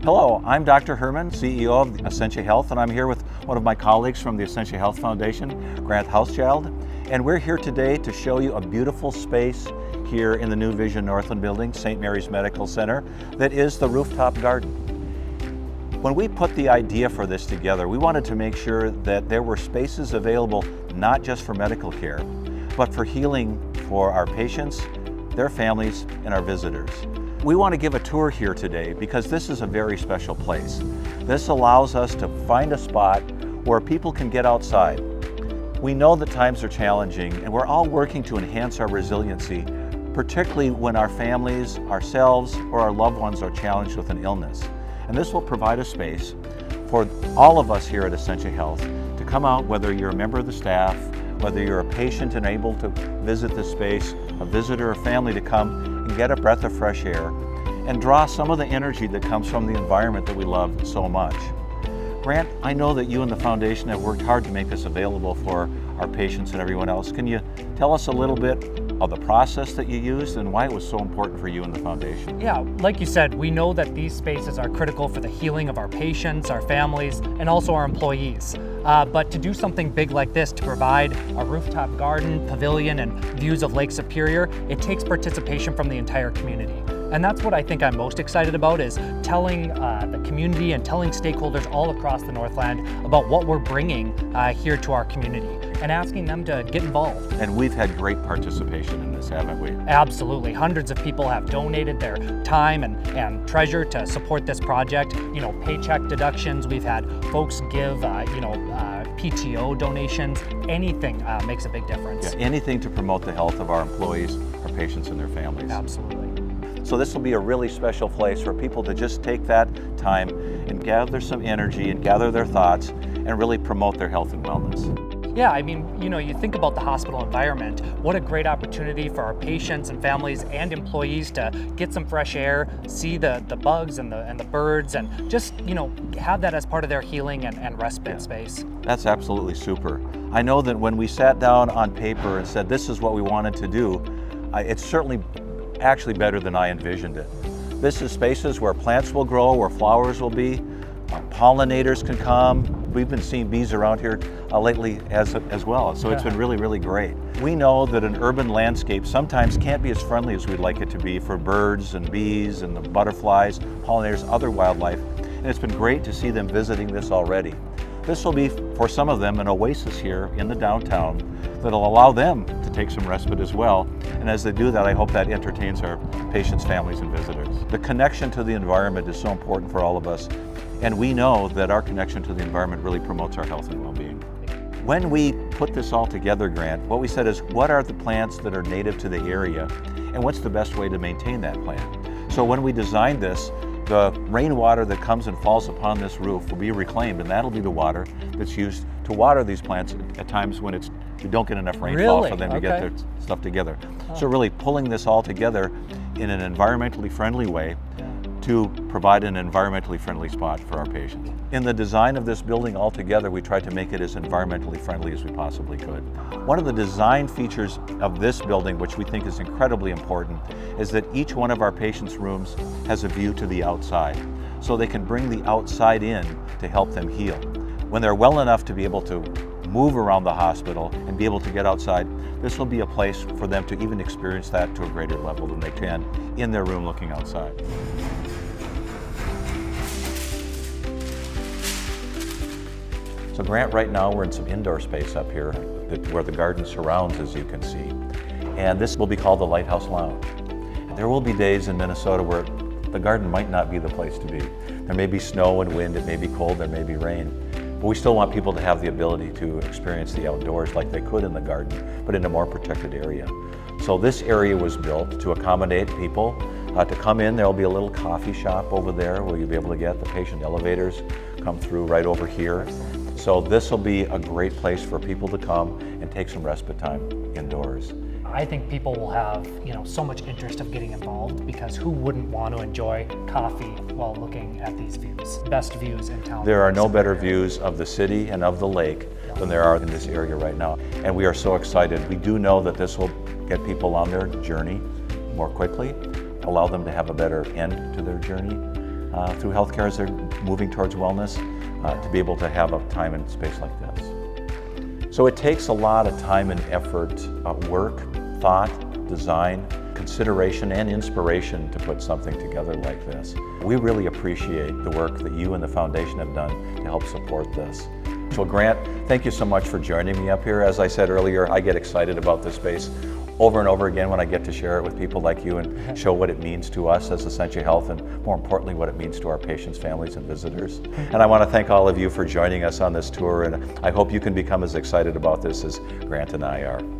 Hello, I'm Dr. Herman, CEO of Essentia Health, and I'm here with one of my colleagues from the Essentia Health Foundation, Grant Hauschild, and we're here today to show you a beautiful space here in the new Vision Northland building, St. Mary's Medical Center, that is the rooftop garden. When we put the idea for this together, we wanted to make sure that there were spaces available not just for medical care, but for healing for our patients, their families, and our visitors. We want to give a tour here today because this is a very special place. This allows us to find a spot where people can get outside. We know that times are challenging and we're all working to enhance our resiliency, particularly when our families, ourselves, or our loved ones are challenged with an illness. And this will provide a space for all of us here at Essentia Health to come out, whether you're a member of the staff, whether you're a patient and able to visit this space, a visitor or family to come and get a breath of fresh air and draw some of the energy that comes from the environment that we love so much. Grant, I know that you and the foundation have worked hard to make this available for our patients and everyone else. Can you tell us a little bit of the process that you used and why it was so important for you and the foundation? Yeah, like you said, we know that these spaces are critical for the healing of our patients, our families, and also our employees. But to do something big like this, to provide a rooftop garden, pavilion, and views of Lake Superior, it takes participation from the entire community. And that's what I think I'm most excited about, is telling the community and telling stakeholders all across the Northland about what we're bringing here to our community and asking them to get involved. And we've had great participation in this, haven't we? Absolutely. Hundreds of people have donated their time and treasure to support this project. You know, paycheck deductions. We've had folks give, PTO donations. Anything makes a big difference. Yeah, anything to promote the health of our employees, our patients, and their families. Absolutely. So this will be a really special place for people to just take that time and gather some energy and gather their thoughts and really promote their health and wellness. Yeah, I mean, you think about the hospital environment, what a great opportunity for our patients and families and employees to get some fresh air, see the bugs and the birds, and just, have that as part of their healing and respite space. That's absolutely super. I know that when we sat down on paper and said this is what we wanted to do, it's certainly actually better than I envisioned it. This is spaces where plants will grow, where flowers will be, pollinators can come. We've been seeing bees around here lately as well, so it's been really, really great. We know that an urban landscape sometimes can't be as friendly as we'd like it to be for birds and bees and the butterflies, pollinators, other wildlife, and it's been great to see them visiting this already. This will be, for some of them, an oasis here in the downtown that'll allow them to take some respite as well. And as they do that, I hope that entertains our patients, families, and visitors. The connection to the environment is so important for all of us. And we know that our connection to the environment really promotes our health and well-being. When we put this all together, Grant, what we said is, what are the plants that are native to the area? And what's the best way to maintain that plant? So when we designed this, the rainwater that comes and falls upon this roof will be reclaimed, and that'll be the water that's used to water these plants at times when we don't get enough rainfall for them to get their stuff together. So really pulling this all together in an environmentally friendly way to provide an environmentally friendly spot for our patients. In the design of this building altogether, we tried to make it as environmentally friendly as we possibly could. One of the design features of this building, which we think is incredibly important, is that each one of our patients' rooms has a view to the outside, so they can bring the outside in to help them heal. When they're well enough to be able to move around the hospital and be able to get outside, this will be a place for them to even experience that to a greater level than they can in their room looking outside. So Grant, right now we're in some indoor space up here where the garden surrounds, as you can see. And this will be called the Lighthouse Lounge. There will be days in Minnesota where the garden might not be the place to be. There may be snow and wind, it may be cold, there may be rain. But we still want people to have the ability to experience the outdoors like they could in the garden, but in a more protected area. So this area was built to accommodate people to come in. There'll be a little coffee shop over there where you'll be able to get the patient elevators come through right over here. So this will be a great place for people to come and take some respite time indoors. I think people will have, so much interest of getting involved, because who wouldn't want to enjoy coffee while looking at these views? Best views in town. There are no better views of the city and of the lake than there are in this area right now. And we are so excited. We do know that this will get people on their journey more quickly, allow them to have a better end to their journey. through healthcare as they're moving towards wellness, to be able to have a time and space like this. So it takes a lot of time and effort, work, thought, design, consideration, and inspiration to put something together like this. We really appreciate the work that you and the foundation have done to help support this. So Grant, thank you so much for joining me up here. As I said earlier, I get excited about this space over and over again when I get to share it with people like you and show what it means to us as Essentia Health, and more importantly, what it means to our patients, families, and visitors. And I want to thank all of you for joining us on this tour, and I hope you can become as excited about this as Grant and I are.